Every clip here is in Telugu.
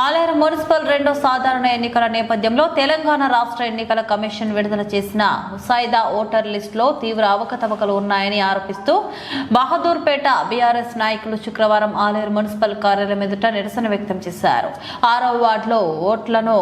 ఆలేరు మున్సిపల్ రెండో సాధారణ ఎన్నికల నేపథ్యంలో తెలంగాణ రాష్ట్ర ఎన్నికల కమిషన్ విడుదల చేసిన ముసాయిదా ఓటర్ లిస్టులో తీవ్ర అవకతవకలు ఉన్నాయని ఆరోపిస్తూ బహదూర్పేట బీఆర్ఎస్ నాయకులు శుక్రవారం ఆలేరు మున్సిపల్ కార్యాలయం ఎదుట నిరసన వ్యక్తం చేశారు. 6వ వార్డులో ఓట్లను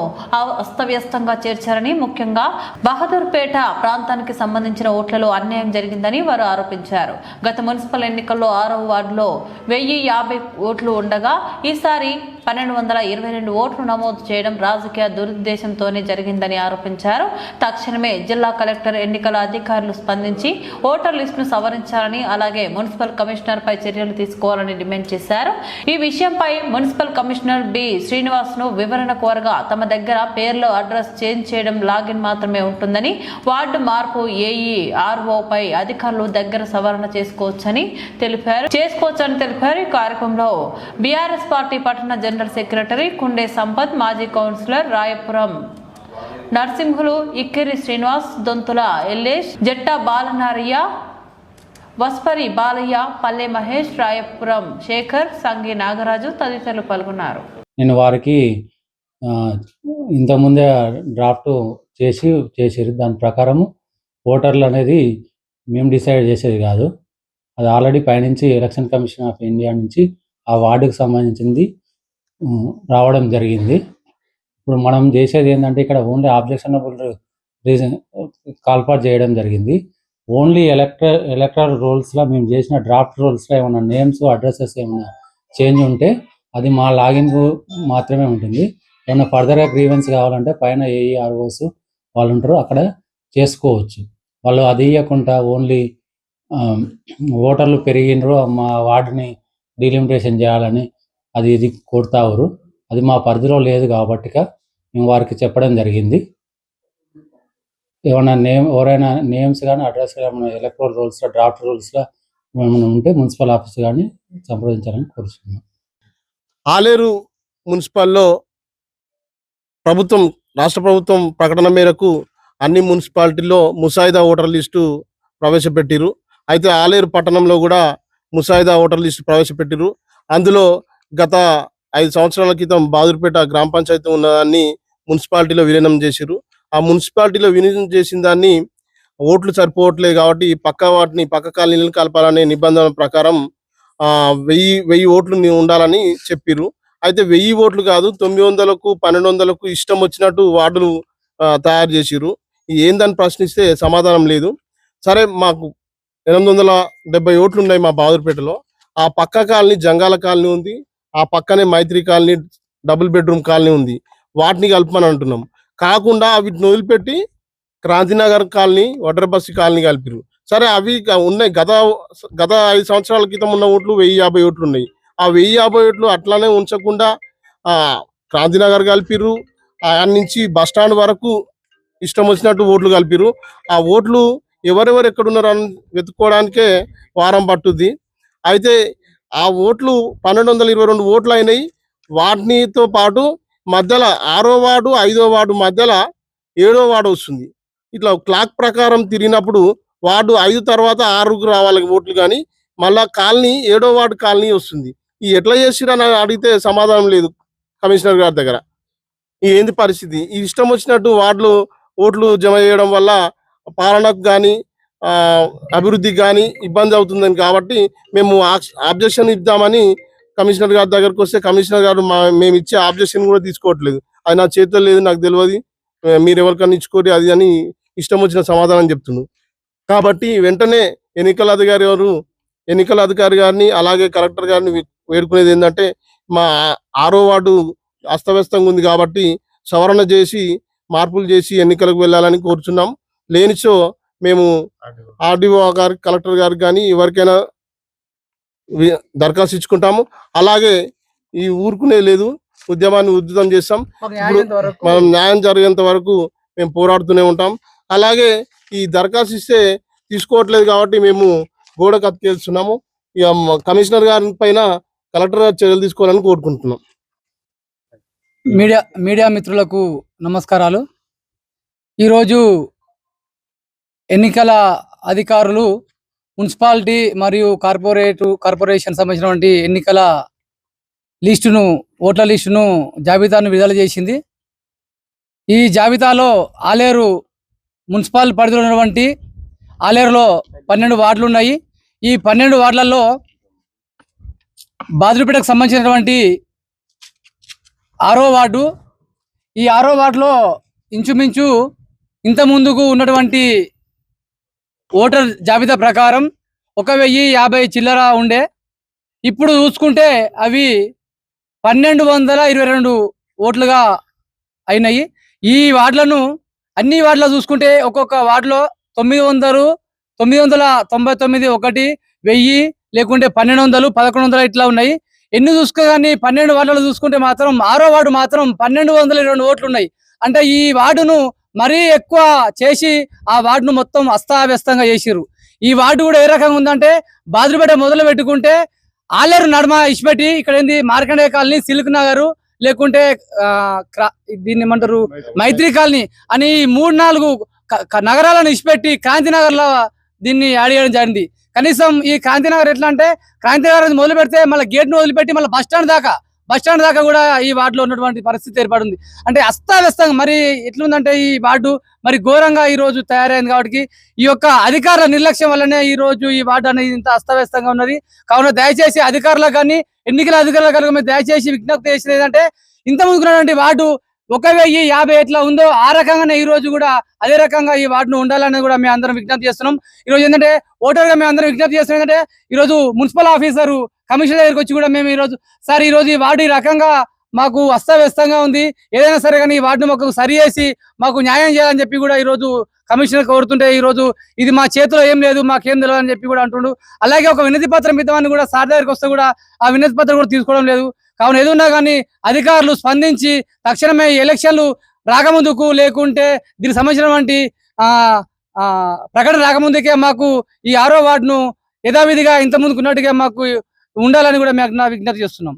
అస్తవ్యస్తంగా చేర్చారని, ముఖ్యంగా బహదూర్పేట ప్రాంతానికి సంబంధించిన ఓట్లలో అన్యాయం జరిగిందని వారు ఆరోపించారు. గత మున్సిపల్ ఎన్నికల్లో 6వ వార్డులో 1050 ఓట్లు ఉండగా ఈసారి 1222 ఓట్లు నమోదు చేయడం రాజకీయ దురుద్దేశంతోనే జరిగిందని ఆరోపించారు. తక్షణమే జిల్లా కలెక్టర్, ఎన్నికల అధికారులు స్పందించి ఓటర్ లిస్టును సవరించాలని, అలాగే మున్సిపల్ కమిషనర్ పై చర్యలు తీసుకోవాలని డిమాండ్ చేశారు. ఈ విషయంపై మున్సిపల్ కమిషనర్ బి శ్రీనివాస్ ను వివరణ కోరగా తమ దగ్గర పేర్లు, అడ్రస్ చేంజ్ చేయడం, లాగిన్ మాత్రమే ఉంటుందని, వార్డు మార్పు ఏఈ ఆర్ఓ పై అధికారులు దగ్గర సవరణ చేసుకోవచ్చని తెలిపారు. ఈ కార్యక్రమంలో బీఆర్ఎస్ పార్టీ పట్టణ జనరల్ సెక్రటరీ కుండే సంపత్, మాజీ కౌన్సిలర్ రాయపురం నర్సింహులు, ఇక్కిరి శ్రీనివాస్, దొంతుల ఎల్లేష్, జట్టా బాలనారయ్య, వస్పరి బాలయ్య, పల్లె మహేష్, రాయపురం శేఖర్, సంగి నాగరాజు తదితరులు పాల్గొన్నారు. నేను వారికి ఇంతకుముందే డ్రాఫ్ట్ చేసిరు. దాని ప్రకారం ఓటర్లు అనేది మేము డిసైడ్ చేసేది కాదు. అది ఆల్రెడీ పైనుంచి ఎలక్షన్ కమిషన్ ఆఫ్ ఇండియా నుంచి ఆ వార్డుకు సంబంధించింది రావడం జరిగింది. ఇప్పుడు మనం చేసేది ఏంటంటే ఇక్కడ ఓన్లీ ఆబ్జెక్షనబుల్ రీజన్ కాల్పాట్ చేయడం జరిగింది. ఓన్లీ ఎలక్ట్రల్ రోల్స్లో మేము చేసిన డ్రాఫ్ట్ రోల్స్లో ఏమైనా నేమ్స్, అడ్రసెస్ ఏమైనా చేంజ్ ఉంటే అది మా లాగిన్ మాత్రమే ఉంటుంది. ఏమైనా ఫర్దర్గా గ్రీవెన్స్ కావాలంటే పైన ఏఈఆర్ఓస్ వాళ్ళు ఉంటారు, అక్కడ చేసుకోవచ్చు. వాళ్ళు అది ఇవ్వకుండా ఓన్లీ ఓటర్లు పెరిగినరు, మా వార్డుని డీలిమిటేషన్ చేయాలని అది ఇది కోరుతారు. అది మా పరిధిలో లేదు కాబట్టి మేము వారికి చెప్పడం జరిగింది. ఎవరైనా నేమ్స్ కానీ అడ్రస్ కానీ ఎలక్ట్రల్ రూల్స్లో, డ్రాఫ్ట్ రూల్స్లో ఏమైనా ఉంటే మున్సిపల్ ఆఫీస్ కానీ సంప్రదించాలని కోరుతున్నాం. ఆలేరు మున్సిపల్లో రాష్ట్ర ప్రభుత్వం ప్రకటన మేరకు అన్ని మున్సిపాలిటీల్లో ముసాయిదా ఓటర్ లిస్టు ప్రవేశపెట్టిరు. అయితే ఆలేరు పట్టణంలో కూడా ముసాయిదా ఓటర్ లిస్టు ప్రవేశపెట్టిరు. అందులో గత 5 సంవత్సరాల క్రితం బాదుర్పేట గ్రామ పంచాయతీ ఉన్నదాన్ని మున్సిపాలిటీలో విలీనం చేసిరు. ఆ మున్సిపాలిటీలో విలీనం చేసిన దాన్ని ఓట్లు సరిపోవట్లేదు కాబట్టి పక్క కాలనీలను కలపాలనే నిబంధన ప్రకారం 1000 ఓట్లు ఉండాలని చెప్పిరు. అయితే 1000 ఓట్లు కాదు, 900కు 1200కు ఇష్టం వచ్చినట్టు వార్డులు తయారు చేసిరు. ఏందని ప్రశ్నిస్తే సమాధానం లేదు. సరే, మాకు 870 ఓట్లు ఉన్నాయి మా బాదుర్పేటలో. ఆ పక్క కాలనీ జంగాల కాలనీ ఉంది, ఆ పక్కనే మైత్రి కాలనీ, డబుల్ బెడ్రూమ్ కాలనీ ఉంది. వాటిని కలపమని అంటున్నాం. కాకుండా వీటిని వదిలిపెట్టి క్రాంతినగర్ కాలనీ, వడ్రబస్సి కాలనీ కలిపిరు. సరే, అవి ఉన్నాయి. గత 5 సంవత్సరాల క్రితం ఉన్న ఓట్లు 1050 ఓట్లు ఉన్నాయి. ఆ 1050 ఓట్లు అట్లానే ఉంచకుండా క్రాంతినగర్ కలిపిరు. ఆ నుంచి బస్టాండ్ వరకు ఇష్టం వచ్చినట్టు ఓట్లు కలిపిరు. ఆ ఓట్లు ఎవరెవరు ఎక్కడున్నారు అని వెతుక్కోవడానికే వారం పట్టుద్ది. అయితే ఆ ఓట్లు 1222 ఓట్లు అయినాయి. వాటితో పాటు మధ్యలో 6వ వార్డు, 5వ వార్డు మధ్యలో 7వ వార్డు వస్తుంది. ఇట్లా క్లాక్ ప్రకారం తిరిగినప్పుడు వార్డు 5 తర్వాత 6కు రావాలి ఓట్లు, కానీ మళ్ళా కాలనీ 7వ వార్డు కాలనీ వస్తుంది. ఈ ఎట్లా చేసిరని అడిగితే సమాధానం లేదు కమిషనర్ గారి దగ్గర. ఏంది పరిస్థితి? ఈ ఇష్టం వచ్చినట్టు వార్డులు ఓట్లు జమ చేయడం వల్ల పాలనకు కానీ అభివృద్ధికి కానీ ఇబ్బంది అవుతుందని కాబట్టి మేము ఆబ్జెక్షన్ ఇద్దామని కమిషనర్ గారి దగ్గరకు వస్తే కమిషనర్ గారు మేము ఇచ్చే ఆబ్జెక్షన్ కూడా తీసుకోవట్లేదు. అది నా చేతిలో లేదు, నాకు తెలియదు, మీరు ఎవరికన్నా ఇచ్చుకోండి అది అని ఇష్టం వచ్చిన సమాధానం చెప్తున్నాడు. కాబట్టి వెంటనే ఎన్నికల అధికారి గారిని అలాగే కలెక్టర్ గారిని వేడుకునేది ఏంటంటే, మా 6వ వార్డు అస్తవ్యస్తంగా ఉంది కాబట్టి సవరణ చేసి మార్పులు చేసి ఎన్నికలకు వెళ్ళాలని కోరుచున్నాం. లేనిచో మేము ఆర్డీఓ గారికి, కలెక్టర్ గారికి కానీ ఎవరికైనా దరఖాస్తు ఇచ్చుకుంటాము. అలాగే ఈ ఊరుకునే లేదు, ఉద్యమాన్ని ఉధృతం చేస్తాం. మనం న్యాయం జరిగేంత వరకు మేము పోరాడుతూనే ఉంటాం. అలాగే ఈ దరఖాస్తు ఇస్తే తీసుకోవట్లేదు కాబట్టి మేము గోడకు అతికేస్తున్నాము. ఇక కమిషనర్ గారి పైన కలెక్టర్ గారు చర్యలు తీసుకోవాలని కోరుకుంటున్నాం. మీడియా మిత్రులకు నమస్కారాలు. ఈరోజు ఎన్నికల అధికారులు మున్సిపాలిటీ మరియు కార్పొరేషన్ సంబంధించినటువంటి ఎన్నికల ఓట్ల లిస్టును జాబితాను విడుదల చేసింది. ఈ జాబితాలో ఆలేరు మున్సిపల్ పరిధిలో ఉన్నటువంటి ఆలేరులో 12 వార్డులు ఉన్నాయి. ఈ 12 వార్డులలో బాదురుపేటకు సంబంధించినటువంటి 6వ వార్డు. ఈ 6వ వార్డులో ఇంచుమించు ఇంత ముందుకు ఉన్నటువంటి ఓటర్ జాబితా ప్రకారం 1050 చిల్లర ఉండే. ఇప్పుడు చూసుకుంటే అవి 1222 ఓట్లుగా అయినాయి. ఈ వార్డులను అన్ని వార్డులో చూసుకుంటే ఒక్కొక్క వార్డులో 900, 999, 1, 1000 లేకుంటే 1200, 1100 ఇట్లా ఉన్నాయి. ఎన్ని చూసుకో కానీ 12 వార్డులు చూసుకుంటే మాత్రం 6వ వార్డు మాత్రం 1222 ఓట్లు ఉన్నాయి. అంటే ఈ వార్డును మరీ ఎక్కువ చేసి ఆ వార్డును మొత్తం అస్తావ్యస్తంగా చేసిర్రు. ఈ వార్డు కూడా ఏ రకంగా ఉందంటే బాదురుపేట మొదలు పెట్టుకుంటే ఆలేరు నడుమ ఇచ్చిపెట్టి ఇక్కడ ఏంది మార్కండేయ కాలనీ, సిల్క్ నగర్ లేకుంటే దీన్ని ఏమంటారు మైత్రి కాలనీ అని 3-4 నగరాలను ఇచ్చిపెట్టి క్రాంతినగర్లో దీన్ని యాడ్ చేయడం జరిగింది. కనీసం ఈ క్రాంతినగర్ ఎట్లా అంటే క్రాంతినగర్ మొదలు పెడితే మళ్ళీ గేట్ను వదిలిపెట్టి మళ్ళీ బస్ స్టాండ్ దాకా కూడా ఈ వార్డులో ఉన్నటువంటి పరిస్థితి ఏర్పడింది. అంటే అస్తావ్యస్తంగా మరి ఎట్లుందంటే ఈ వార్డు మరి ఘోరంగా ఈ రోజు తయారైంది. కాబట్టి ఈ యొక్క అధికారుల నిర్లక్ష్యం వల్లనే ఈ రోజు ఈ వార్డు అనేది ఇంత అస్తవ్యస్తంగా ఉన్నది. కావున దయచేసి అధికారులకు కానీ ఎన్నికల అధికారులకు కానీ మీరు దయచేసి విజ్ఞప్తి చేసేది ఏంటంటే ఇంత ముందుకున్నటువంటి వార్డు 1050 ఎట్లా ఉందో ఆ రకంగానే ఈ రోజు కూడా అదే రకంగా ఈ వార్డును ఉండాలని కూడా మేము అందరం విజ్ఞప్తి చేస్తున్నాం. ఈ రోజు ఏంటంటే ఓటర్గా మేము అందరం విజ్ఞప్తి చేస్తున్నాం ఏంటంటే ఈ రోజు మున్సిపల్ ఆఫీసరు కమిషనర్ దగ్గరికి వచ్చి కూడా మేము ఈ రోజు ఈ వార్డు ఈ రకంగా మాకు అస్తవ్యస్తంగా ఉంది, ఏదైనా సరే కానీ ఈ వార్డును మాకు సరి చేసి మాకు న్యాయం చేయాలని చెప్పి కూడా ఈ రోజు కమిషనర్ కోరుతుంటే ఈ రోజు ఇది మా చేతిలో ఏం లేదు, మాకేం తెలియదు అని చెప్పి కూడా అంటుండు. అలాగే ఒక వినతి పత్రం ఇద్దామని కూడా సార్ దగ్గరికి వస్తే కూడా ఆ వినతి పత్రం కూడా తీసుకోవడం లేదు. కావున ఏదున్నా కానీ అధికారులు స్పందించి తక్షణమే ఎలక్షన్లు రాకముందుకు లేకుంటే దీనికి సంబంధించినటువంటి ప్రకటన రాకముందుకే మాకు ఈ 6వ వార్డును యథావిధిగా ఇంత ముందుకు ఉన్నట్టుగా మాకు ఉండాలని కూడా మేము విజ్ఞప్తి చేస్తున్నాం.